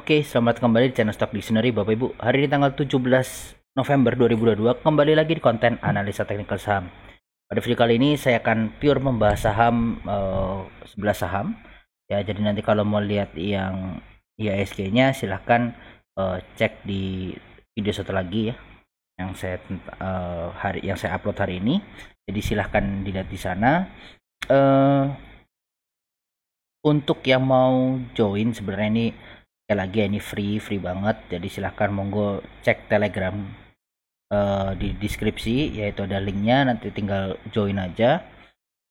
Oke, selamat kembali di channel Stock Dictionary Bapak Ibu. Hari ini tanggal 17 November 2022, kembali lagi di konten analisa teknikal saham. Pada video kali ini saya akan pure membahas saham 11 saham. Ya, jadi nanti kalau mau lihat yang IHSG-nya silahkan cek di video satu lagi ya, yang saya upload hari ini. Jadi silahkan dilihat di sana. Untuk yang mau join sebenarnya ini sekali lagi ini free banget, jadi silahkan monggo cek Telegram di deskripsi, yaitu ada linknya, nanti tinggal join aja.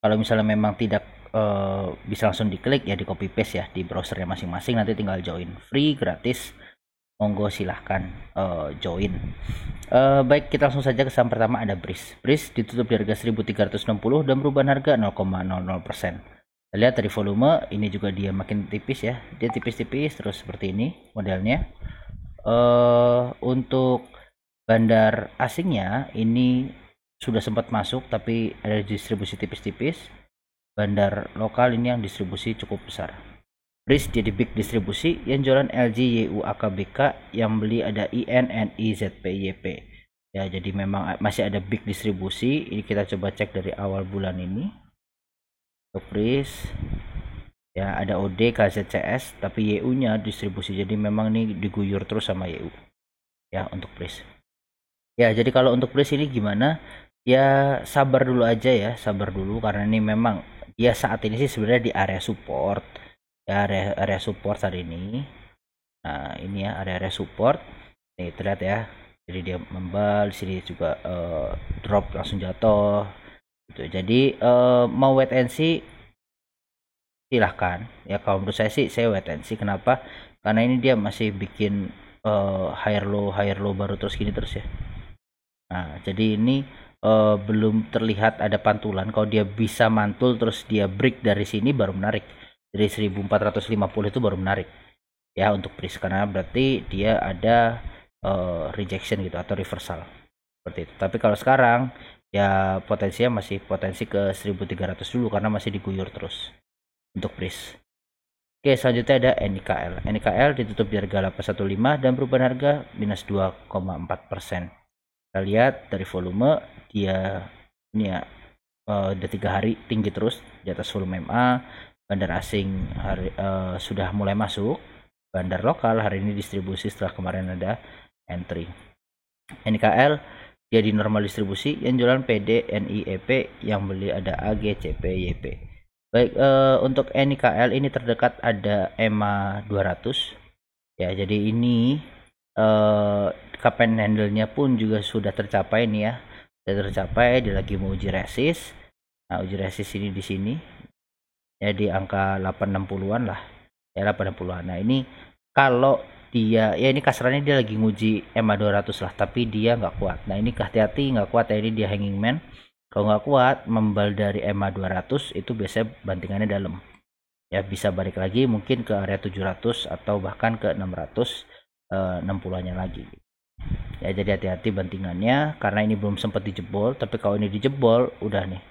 Kalau misalnya memang tidak bisa langsung diklik ya, di copy paste ya di browsernya masing-masing, nanti tinggal join, free gratis, monggo silahkan join. Baik, kita langsung saja ke saham pertama. Ada BRIS ditutup di harga 1360 dan perubahan harga 0,00%. Lihat dari volume ini juga dia makin tipis ya, dia tipis-tipis terus seperti ini modelnya. Untuk bandar asingnya ini sudah sempat masuk tapi ada distribusi tipis-tipis. Bandar lokal ini yang distribusi cukup besar. BRIS jadi big distribusi, yang jualan LG, YU, AKBK, yang beli ada IN, NI, ZP, YP. Ya, jadi memang masih ada big distribusi. Ini kita coba cek dari awal bulan ini. Untuk BRIS ya ada OD, KZCS, tapi YU nya distribusi, jadi memang ini diguyur terus sama YU ya untuk BRIS. Ya, jadi kalau untuk BRIS ini gimana ya, sabar dulu aja ya, sabar dulu, karena ini memang ya saat ini sih sebenarnya di area support ya, area support hari ini. Nah ini ya area support nih, terlihat ya, jadi dia membal di sini juga, drop langsung jatuh gitu. Jadi mau wait and see silahkan ya. Kalau menurut saya sih, saya wait and see. Kenapa? Karena ini dia masih bikin higher low baru terus gini terus ya. Nah jadi ini belum terlihat ada pantulan. Kalau dia bisa mantul terus dia break dari sini baru menarik, dari 1450 itu baru menarik ya untuk BRIS, karena berarti dia ada rejection gitu atau reversal seperti itu. Tapi kalau sekarang ya potensinya masih potensi ke 1300 dulu, karena masih diguyur terus untuk BRIS. Oke, selanjutnya ada NIKL. NIKL ditutup di harga 815 dan perubahan harga minus 2,4%. Kita lihat dari volume, dia ini ya udah 3 hari tinggi terus di atas volume MA. Bandar asing sudah mulai masuk. Bandar lokal hari ini distribusi setelah kemarin ada entry. NIKL dia di normal distribusi, yang jualan PD, NI, EP, yang beli ada AG, CP, YP. Baik, untuk NIKL ini terdekat ada EMA 200 ya, jadi ini cup and handle-nya pun juga sudah tercapai nih ya, sudah tercapai. Dia lagi mau uji resist. Nah, uji resist ini di sini ya di angka 860-an lah ya, 860-an. Nah ini kalau dia ya, ini kasarannya dia lagi nguji EMA 200 lah, tapi dia nggak kuat. Nah ini hati-hati, nggak kuat ya, ini dia hanging man. Kalau nggak kuat membal dari EMA 200 itu biasanya bantingannya dalam ya, bisa balik lagi mungkin ke area 700 atau bahkan ke 660-nya lagi ya. Jadi hati-hati bantingannya, karena ini belum sempat dijebol. Tapi kalau ini dijebol udah nih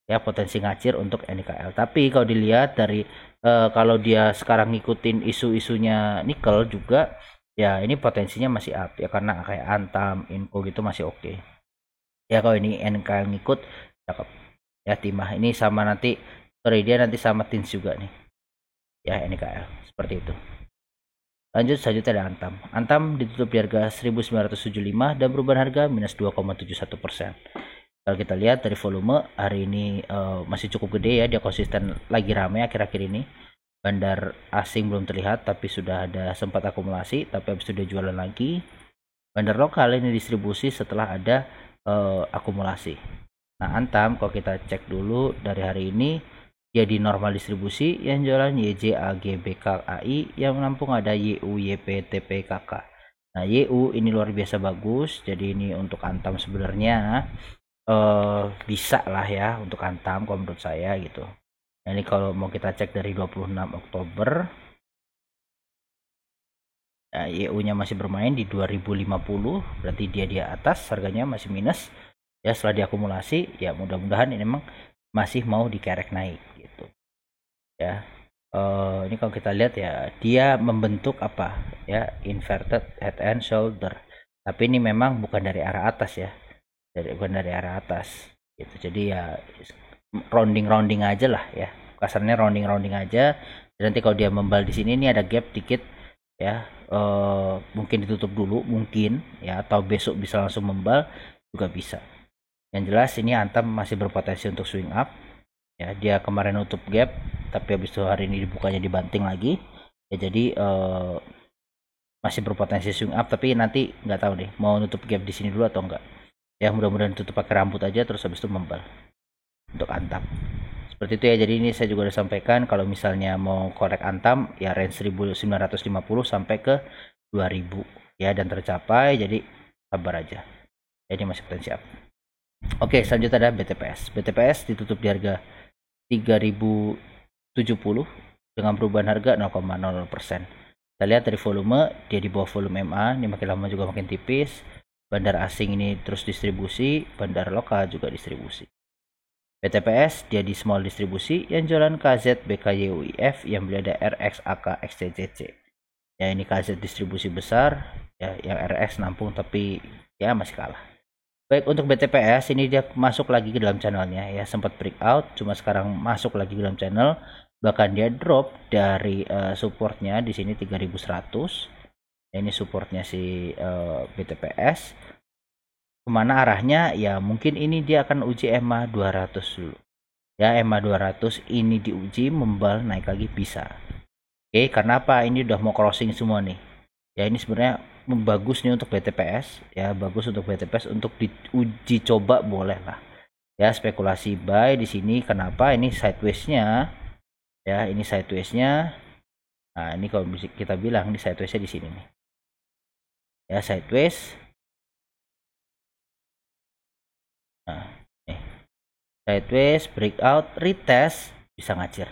ya, potensi ngacir untuk NIKL. Tapi kalau dilihat dari kalau dia sekarang ngikutin isu-isunya nikel juga ya, ini potensinya masih up ya, karena kayak Antam, Info gitu masih oke. Ya kalau ini NKL ngikut cakep ya. Timah ini sama nanti, sorry, dia nanti sama Tins juga nih ya, NKL seperti itu. Lanjut selanjutnya ada Antam ditutup di harga 1975 dan perubahan harga minus 2,71%. Kalau kita lihat dari volume hari ini masih cukup gede ya, dia konsisten lagi ramai akhir-akhir ini. Bandar asing belum terlihat tapi sudah ada sempat akumulasi, tapi habis itu dia jualan lagi. Bandar lokal ini distribusi setelah ada akumulasi. Nah Antam kalau kita cek dulu dari hari ini, dia di normal distribusi, yang jualan YJ, AG, BK, AI, yang menampung ada YU, YP, TP, KK. Nah YU ini luar biasa bagus, jadi ini untuk Antam sebenarnya bisa lah ya untuk Antam kalau menurut saya gitu. Nah ini kalau mau kita cek dari 26 Oktober, nah, YU nya masih bermain di 2050, berarti dia di atas, harganya masih minus ya setelah diakumulasi. Ya mudah-mudahan ini memang masih mau dikerek naik gitu ya. ini kalau kita lihat ya, dia membentuk apa ya, inverted head and shoulder, tapi ini memang bukan dari arah atas ya, bukan dari arah atas gitu. Jadi ya rounding aja lah ya, kasarnya rounding aja. Dan nanti kalau dia membal di sini, ini ada gap dikit ya, mungkin ditutup dulu mungkin ya, atau besok bisa langsung membal juga bisa. Yang jelas ini Antam masih berpotensi untuk swing up ya. Dia kemarin nutup gap, tapi habis itu hari ini dibukanya dibanting lagi ya, jadi masih berpotensi swing up, tapi nanti nggak tahu deh mau nutup gap di sini dulu atau enggak ya. Mudah-mudahan tutup pakai rambut aja terus habis itu membal untuk Antam seperti itu ya. Jadi ini saya juga udah sampaikan kalau misalnya mau korek Antam ya range 1950 sampai ke 2000 ya, dan tercapai, jadi sabar aja, jadi masih potensi up. Oke, selanjutnya ada BTPS. BTPS ditutup di harga 3070 dengan perubahan harga 0,00%. Kita lihat dari volume, dia di bawah volume MA, ini makin lama juga makin tipis. Bandar asing ini terus distribusi, bandar lokal juga distribusi. BTPS dia di small distribusi, yang jualan KZ, BKY, UIF, yang beli ada RX, AK, XCCC. Ya ini KZ distribusi besar, ya yang RX nampung tapi ya masih kalah. Baik, untuk BTPS ini dia masuk lagi ke dalam channelnya ya, sempat breakout, cuma sekarang masuk lagi ke dalam channel, bahkan dia drop dari supportnya di sini 3100 ya, ini supportnya si BTPS. Kemana arahnya ya, mungkin ini dia akan uji EMA 200 dulu ya. EMA 200 ini diuji membal naik lagi bisa. Oke, karena apa, ini udah mau crossing semua nih ya. Ini sebenarnya bagus nih untuk BTPS ya, bagus untuk BTPS untuk diuji coba, boleh lah ya spekulasi buy di sini. Kenapa? Ini sideways-nya ya, ini sideways-nya. Nah, ini kalau kita bilang ini sideways-nya di sini nih ya, sideways. Nah, nih sideways, breakout, retest, bisa ngacir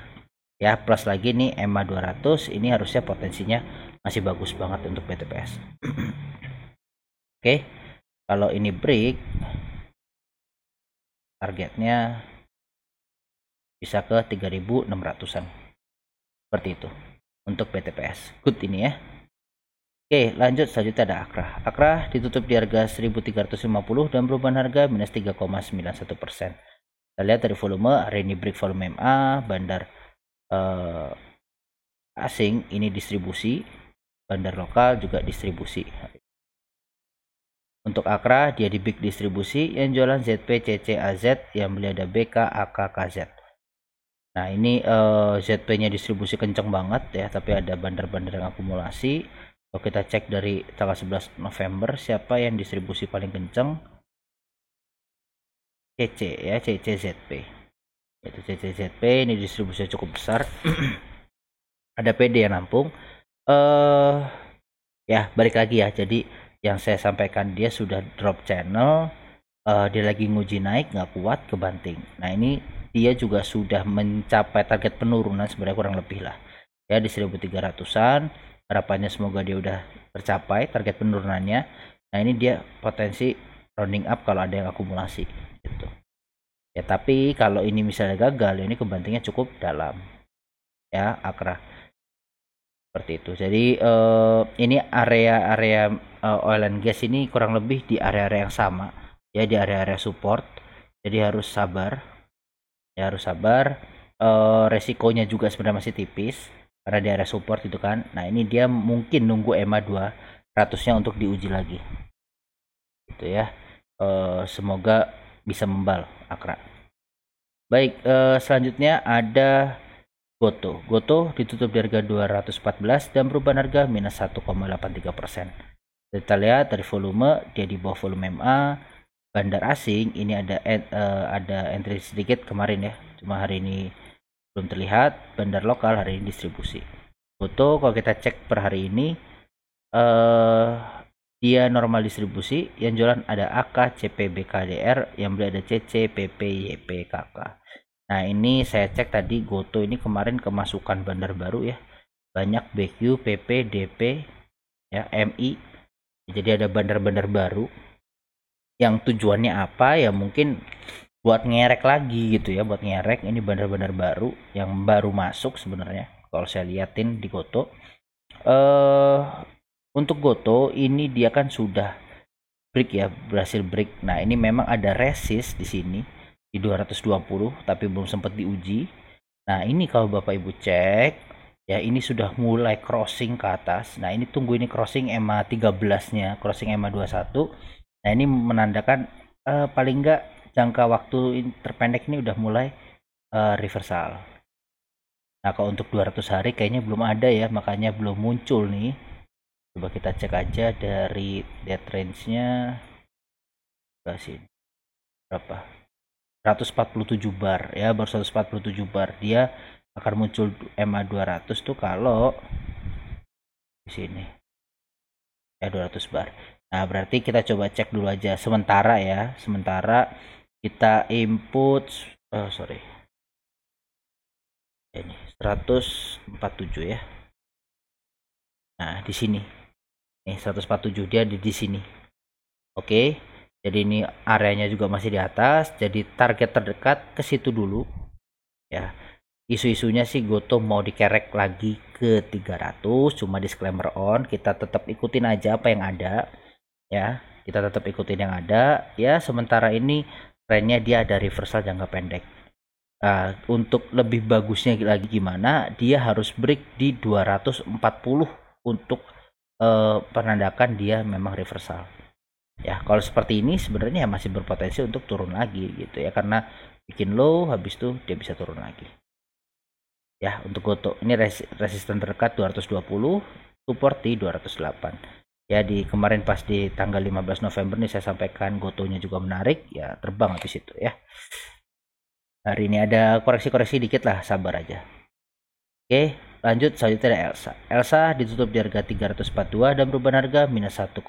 ya. Plus lagi nih EMA 200 ini harusnya potensinya masih bagus banget untuk BTPS. Oke, kalau ini break, targetnya bisa ke 3600-an seperti itu untuk BTPS. Good ini ya. Oke, lanjut, selanjutnya ada Akra. Akra ditutup di harga 1350 dan perubahan harga minus 3,91%. Kita lihat dari volume, hari ini break volume MA, bandar asing ini distribusi, bandar lokal juga distribusi. Untuk Akra dia di big distribusi, yang jualan ZP, CC, AZ, yang beli ada BK, AK, KZ. Nah ini ZP nya distribusi kenceng banget ya, tapi ada bandar-bandar yang akumulasi. Kalau kita cek dari tanggal 11 November siapa yang distribusi paling kenceng, CC ya, CCZP. Itu CCZP ini distribusinya cukup besar. Ada PD yang nampung. Ya balik lagi ya, jadi yang saya sampaikan dia sudah drop channel, dia lagi nguji naik nggak kuat, kebanting. Nah ini dia juga sudah mencapai target penurunan sebenarnya kurang lebih lah ya, di 1300-an. Harapannya semoga dia udah tercapai target penurunannya. Nah ini dia potensi rounding up kalau ada yang akumulasi gitu ya. Tapi kalau ini misalnya gagal, ini kebantingnya cukup dalam ya, Akra seperti itu. Jadi ini area-area oil and gas ini kurang lebih di area-area yang sama ya, di area-area support. Jadi harus sabar ya, harus sabar. Resikonya juga sebenarnya masih tipis karena di area support itu kan. Nah ini dia mungkin nunggu EMA 200-nya untuk diuji lagi gitu ya. Semoga bisa membal Akra. Baik, selanjutnya ada Goto. Goto ditutup di harga 214 dan perubahan harga minus 1,83%. Kita lihat dari volume, dia di bawah volume MA. Bandar asing ini ada entry sedikit kemarin ya, cuma hari ini belum terlihat. Bandar lokal hari ini distribusi. Goto kalau kita cek per hari ini dia normal distribusi, yang jualan ada AK, CP, BKDR, yang beli ada CC, PP, YP, KK. Nah ini saya cek tadi Goto ini kemarin kemasukan bandar baru ya, banyak BQ, PP, DP ya, MI. Jadi ada bandar-bandar baru yang tujuannya apa ya, mungkin buat ngerek lagi gitu ya, buat ngerek. Ini bandar-bandar baru yang baru masuk sebenarnya kalau saya liatin di Goto. Untuk Goto ini dia kan sudah break ya, berhasil break. Nah, ini memang ada resist di sini di 220 tapi belum sempat diuji. Nah, ini kalau Bapak Ibu cek ya, ini sudah mulai crossing ke atas. Nah, ini tunggu ini crossing EMA 13-nya, crossing EMA 21. Nah, ini menandakan paling enggak jangka waktu terpendek ini udah mulai reversal. Nah, kalau untuk 200 hari kayaknya belum ada ya, makanya belum muncul nih. Coba kita cek aja dari dead range-nya ke sini. Berapa? 147 bar ya, baru 147 bar. Dia akan muncul EMA 200 tuh kalau di sini. Ya 200 bar. Nah, berarti kita coba cek dulu aja sementara ya. Sementara kita input sorry. Ini 147 ya. Nah, di sini. Nih 147 dia di sini. Oke. Jadi ini areanya juga masih di atas. Jadi target terdekat ke situ dulu. Ya. Isu-isunya sih Goto mau dikerek lagi ke 300, cuma disclaimer on, kita tetap ikutin aja apa yang ada ya. Kita tetap ikutin yang ada ya. Sementara ini trennya dia ada reversal jangka pendek. Untuk lebih bagusnya lagi gimana, dia harus break di 240 untuk penandakan dia memang reversal. Ya, kalau seperti ini sebenarnya masih berpotensi untuk turun lagi gitu ya, karena bikin low habis itu dia bisa turun lagi. Ya, untuk Goto ini resisten terdekat 220, support di 208. Ya, di kemarin pas di tanggal 15 November nih saya sampaikan Gotonya juga menarik, ya terbang habis itu ya. Hari ini ada koreksi-koreksi dikit lah, sabar aja. Oke, lanjut selanjutnya ada Elsa. Elsa ditutup di harga 342 dan perubahan harga minus 1,16%.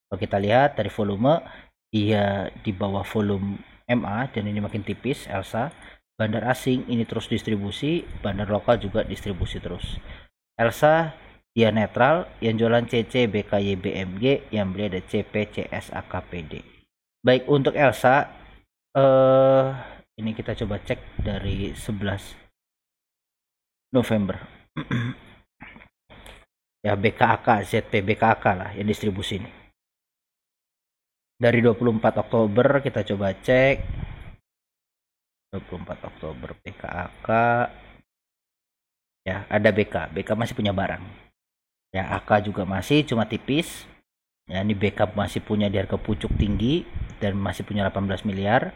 Kalau kita lihat dari volume, dia di bawah volume MA dan ini makin tipis Elsa. Bandar asing ini terus distribusi, bandar lokal juga distribusi terus. Elsa dia netral, yang jualan CC, BKY, BMG, yang beli ada CP, CS, AKPD. Baik, untuk Elsa ini kita coba cek dari 11 November. Ya, BKAK, ZP, BKAK lah yang distribusi ini. Dari 24 Oktober kita coba cek. 24 Oktober BKAK ya, ada BK masih punya barang ya, AK juga masih cuma tipis ya. Ini BK masih punya di harga pucuk tinggi dan masih punya 18 miliar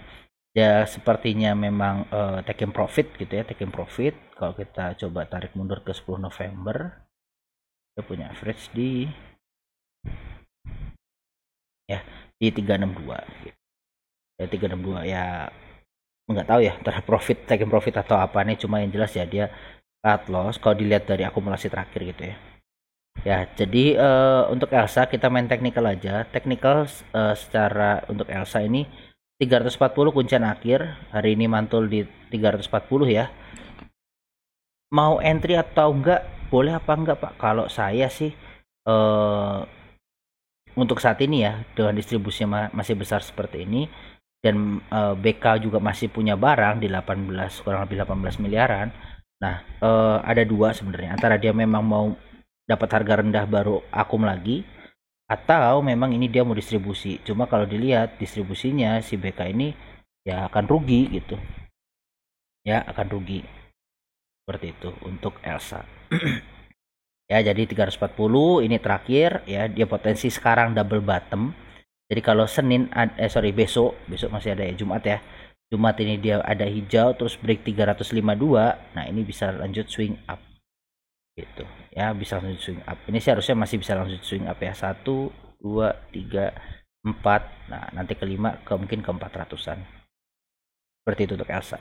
ya, sepertinya memang taking profit gitu ya, taking profit. Kalau kita coba tarik mundur ke 10 November, kita punya average di ya di 362 gitu. Ya 362 ya, nggak tahu ya antara profit, taking profit atau apa nih, cuma yang jelas ya dia cut loss kalau dilihat dari akumulasi terakhir gitu ya. Ya, jadi untuk Elsa kita main technical aja. Technical secara untuk Elsa ini 340 kuncian akhir, hari ini mantul di 340 ya. Mau entry atau enggak, boleh apa enggak Pak? Kalau saya sih untuk saat ini ya, dengan distribusinya masih besar seperti ini dan BK juga masih punya barang di 18, kurang lebih 18 miliaran. Nah, ada dua sebenarnya, antara dia memang mau dapat harga rendah baru akum lagi, atau memang ini dia mau distribusi. Cuma kalau dilihat distribusinya si BK ini ya akan rugi gitu. Ya, akan rugi. Seperti itu untuk Elsa. Ya, jadi 340 ini terakhir ya, dia potensi sekarang double bottom. Jadi kalau Senin besok masih ada ya, Jumat ya. Jumat ini dia ada hijau terus break 352. Nah, ini bisa lanjut swing up. Gitu. Ya, bisa lanjut swing up. Ini sih harusnya masih bisa lanjut swing up ya. 1 2 3 4. Nah, nanti kelima mungkin ke 400-an. Seperti itu untuk Elsa.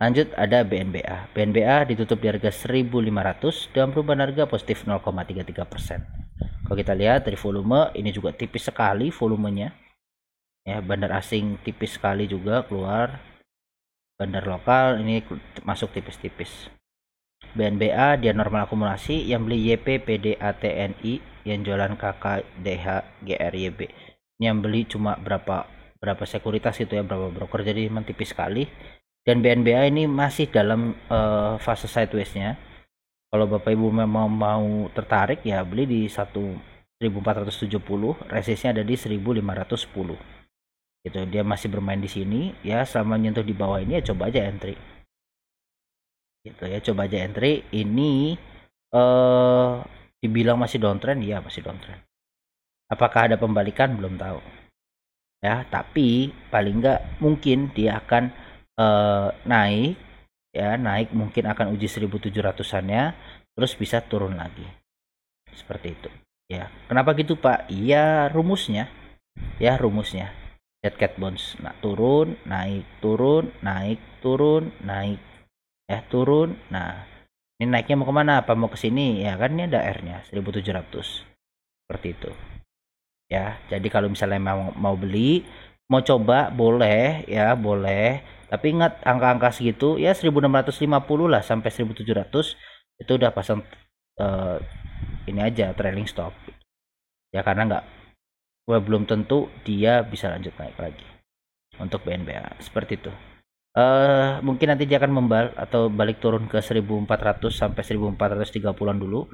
Lanjut ada BNBA. BNBA ditutup di harga 1.500 dengan perubahan harga positif 0,33%. Kalau kita lihat dari volume, ini juga tipis sekali volumenya. Ya, bandar asing tipis sekali juga keluar. Bandar lokal ini masuk tipis-tipis. BNBA dia normal akumulasi, yang beli YP, PDA, TNI, yang jualan KK, DH, GRYB. Ini yang beli cuma berapa sekuritas itu ya, berapa broker, jadi memang tipis sekali. dan BNBA ini masih dalam fase sideways-nya. Kalau Bapak Ibu memang mau tertarik ya beli di 1470, resistnya ada di 1510. Gitu, dia masih bermain di sini ya, selama nyentuh di bawah ini ya coba aja entry. Gitu ya, coba aja entry. Ini dibilang masih downtrend, ya masih downtrend. Apakah ada pembalikan? Belum tahu. Ya, tapi paling nggak mungkin dia akan naik ya, naik mungkin akan uji 1700-annya, terus bisa turun lagi. Seperti itu. Ya, kenapa gitu, Pak? Iya, rumusnya. Ya, rumusnya. Dead cat bounce. Nah, turun, naik, turun, naik, turun, naik. Ya, turun. Nah, ini naiknya mau kemana? Apa mau ke sini? Ya kan ini ada R-nya 1700. Seperti itu. Ya, jadi kalau misalnya mau beli, mau coba boleh ya, boleh. Tapi ingat angka-angka segitu ya 1650 lah sampai 1700 itu udah pasang ini aja trailing stop. Ya karena nggak, belum tentu dia bisa lanjut naik lagi untuk BNBA seperti itu. Mungkin nanti dia akan membal atau balik turun ke 1400 sampai 1430-an dulu,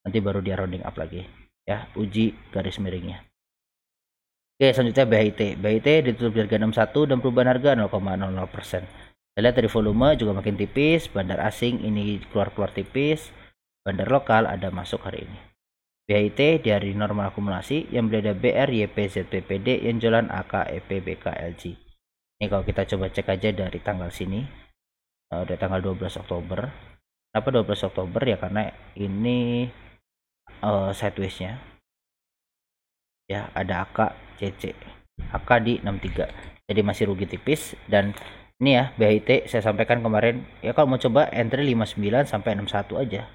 nanti baru dia rounding up lagi ya, uji garis miringnya. Oke, selanjutnya BHIT. BHIT ditutup di harga 61 dan perubahan harga 0,00%. Kita lihat dari volume juga makin tipis, bandar asing ini keluar-keluar tipis, bandar lokal ada masuk hari ini. BHIT di hari normal akumulasi yang berada BR, YP, ZPPD yang jualan AK, EP, BK, LG. Ini kalau kita coba cek aja dari tanggal sini, dari tanggal 12 Oktober. Kenapa 12 Oktober ya? Karena ini sideways-nya. Ya, ada AK, CC. AK di 63. Jadi masih rugi tipis, dan ini ya BHIT saya sampaikan kemarin ya, kalau mau coba entry 59 sampai 61 aja.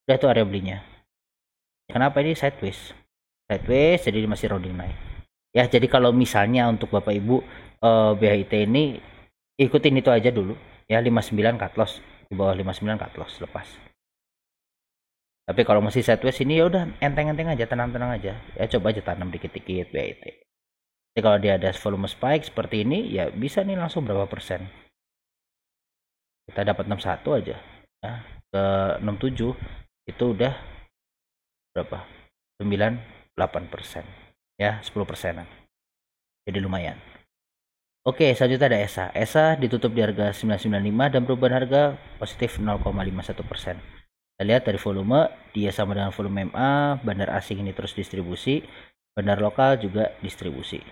Udah itu area belinya. Kenapa ini sideways? Sideways jadi masih rounding naik. Ya, jadi kalau misalnya untuk Bapak Ibu BHIT ini ikutin itu aja dulu ya, 59 cut loss, di bawah 59 cut loss lepas. Tapi kalau masih sideways ini ya udah enteng-enteng aja, tenang-tenang aja. Ya coba aja tanam dikit-dikit BHIT. Jadi kalau dia ada volume spike seperti ini ya bisa nih langsung berapa persen. Kita dapat 61 aja ya, ke 67 itu udah berapa? 98% ya, 10 persenan. Jadi lumayan. Oke, selanjutnya ada ESA. ESA ditutup di harga 995 dan perubahan harga positif 0,51%. Kita lihat dari volume, dia sama dengan volume MA, bandar asing ini terus distribusi, bandar lokal juga distribusi.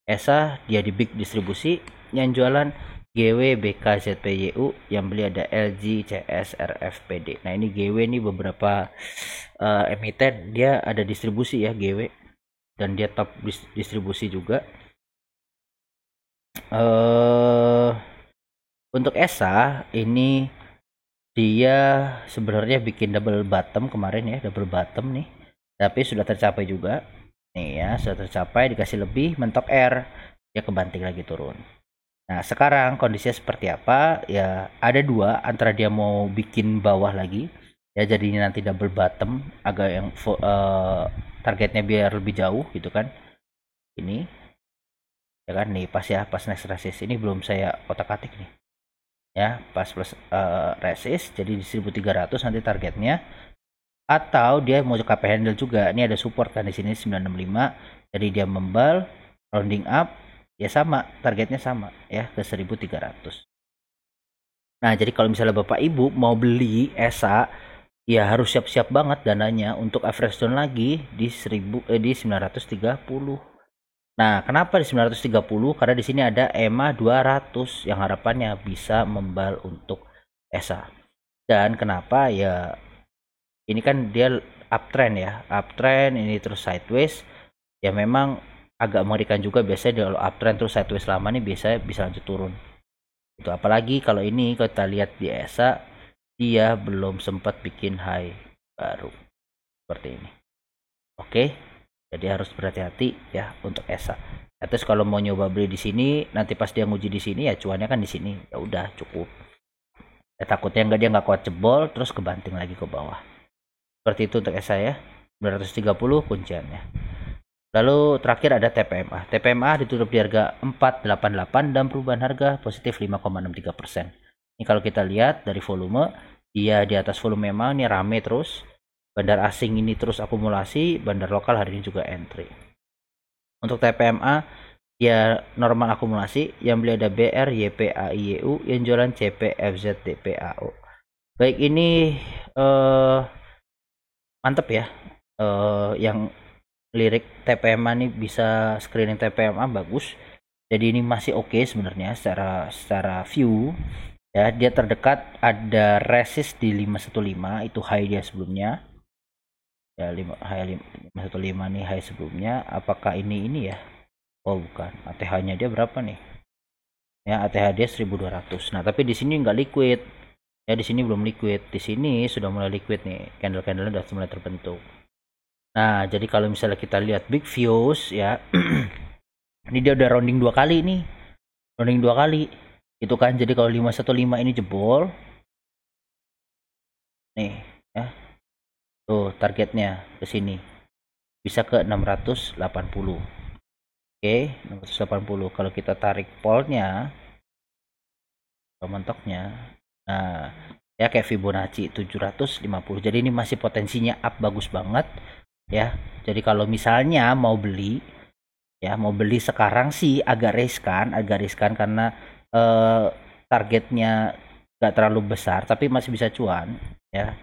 ESA dia di big distribusi, yang jualan GW, BK, ZPYU, yang beli ada LG, CS, RF, PD. Nah ini GW ini beberapa emiten dia ada distribusi ya GW, dan dia top distribusi juga. Untuk ESA ini dia sebenarnya bikin double bottom kemarin ya, double bottom nih, tapi sudah tercapai juga nih ya, sudah tercapai, dikasih lebih, mentok R, dia kebanting lagi turun. Nah sekarang kondisinya seperti apa ya, ada dua, antara dia mau bikin bawah lagi ya, jadinya nanti double bottom agak yang targetnya biar lebih jauh gitu kan, ini ya kan nih pas ya, pas next resist ini belum saya otak-atik nih ya, pas plus resist jadi di 1300 nanti targetnya, atau dia mau KP handle juga. Ini ada support kan di sini 965, jadi dia membal rounding up ya, sama targetnya sama ya, ke 1300. Nah jadi kalau misalnya Bapak Ibu mau beli ESA ya harus siap-siap banget dananya untuk average down lagi di 930. Nah, kenapa di 930? Karena di sini ada EMA 200 yang harapannya bisa membal untuk ESA. Dan kenapa ya, ini kan dia uptrend ya, uptrend ini terus sideways. Ya memang agak mengerikan juga, biasanya kalau uptrend terus sideways lama nih biasanya bisa lanjut turun. Itu apalagi kalau ini kita lihat di ESA dia belum sempat bikin high baru seperti ini. Oke. Jadi harus berhati-hati ya untuk ESA. Terus kalau mau nyoba beli di sini, nanti pas dia nguji di sini ya cuannya kan di sini. Ya udah cukup. Ya, takutnya dia nggak kuat jebol terus kebanting lagi ke bawah. Seperti itu untuk ESA ya. 930 kunciannya. Lalu terakhir ada TPMA. TPMA ditutup di harga 488 dan perubahan harga positif 5,63%. Ini kalau kita lihat dari volume, dia di atas volume memang ini rame terus. Bandar asing ini terus akumulasi, bandar lokal hari ini juga entry. Untuk TPMA dia normal akumulasi, yang beli ada BR, YPA, IEU, yang jualan CP, FZ, DPAO. Baik, ini mantep ya. Yang lirik TPMA nih bisa screening TPMA bagus. Jadi ini masih oke sebenarnya secara view. Ya, dia terdekat ada resist di 515, itu high dia sebelumnya. Ya, 515 nih high sebelumnya. Apakah ini ya? Oh, bukan. ATH-nya dia berapa nih? Ya, ATH dia 1200. Nah, tapi di sini nggak liquid. Ya, di sini belum liquid. Di sini sudah mulai liquid nih. Candle-candlenya sudah mulai terbentuk. Nah, jadi kalau misalnya kita lihat big views ya. Ini dia udah rounding 2 kali nih. Rounding 2 kali. Itu kan, jadi kalau 515 ini jebol. Nih, ya. Tuh, targetnya ke sini. Bisa ke 680. Oke, 680. Kalau kita tarik polnya, mentoknya. Nah, ya kayak Fibonacci 750. Jadi ini masih potensinya up bagus banget, ya. Jadi kalau misalnya mau beli, ya mau beli sekarang sih agak riskan karena targetnya nggak terlalu besar, tapi masih bisa cuan, ya.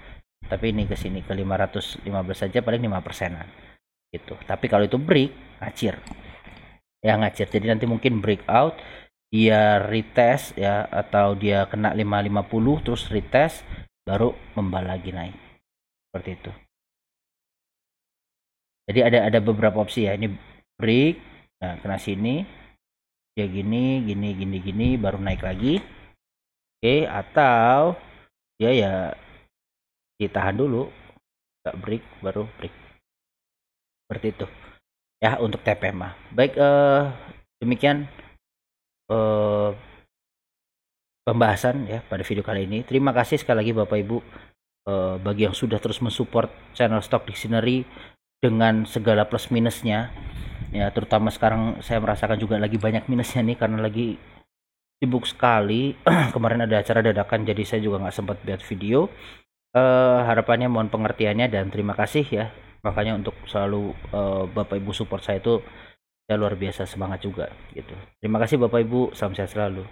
Tapi ini ke sini ke 515 saja paling 5%-an gitu. Tapi kalau itu break, ngacir. Ya ngacir. Jadi nanti mungkin breakout, dia retest ya, atau dia kena 550 terus retest baru membal lagi naik. Seperti itu. Jadi ada beberapa opsi ya. Ini break, nah kena sini, dia gini baru naik lagi. Oke, atau dia ya ditahan dulu, nggak break baru break. Seperti itu ya untuk TPMA. Baik, demikian pembahasan ya pada video kali ini. Terima kasih sekali lagi Bapak Ibu bagi yang sudah terus mensupport channel Stock Dictionary dengan segala plus minusnya. Ya, terutama sekarang saya merasakan juga lagi banyak minusnya nih karena lagi sibuk sekali. Kemarin ada acara dadakan jadi saya juga nggak sempat buat video. Harapannya mohon pengertiannya dan terima kasih ya. Makanya untuk selalu Bapak Ibu support saya itu saya luar biasa semangat juga gitu. Terima kasih Bapak Ibu, salam sehat selalu.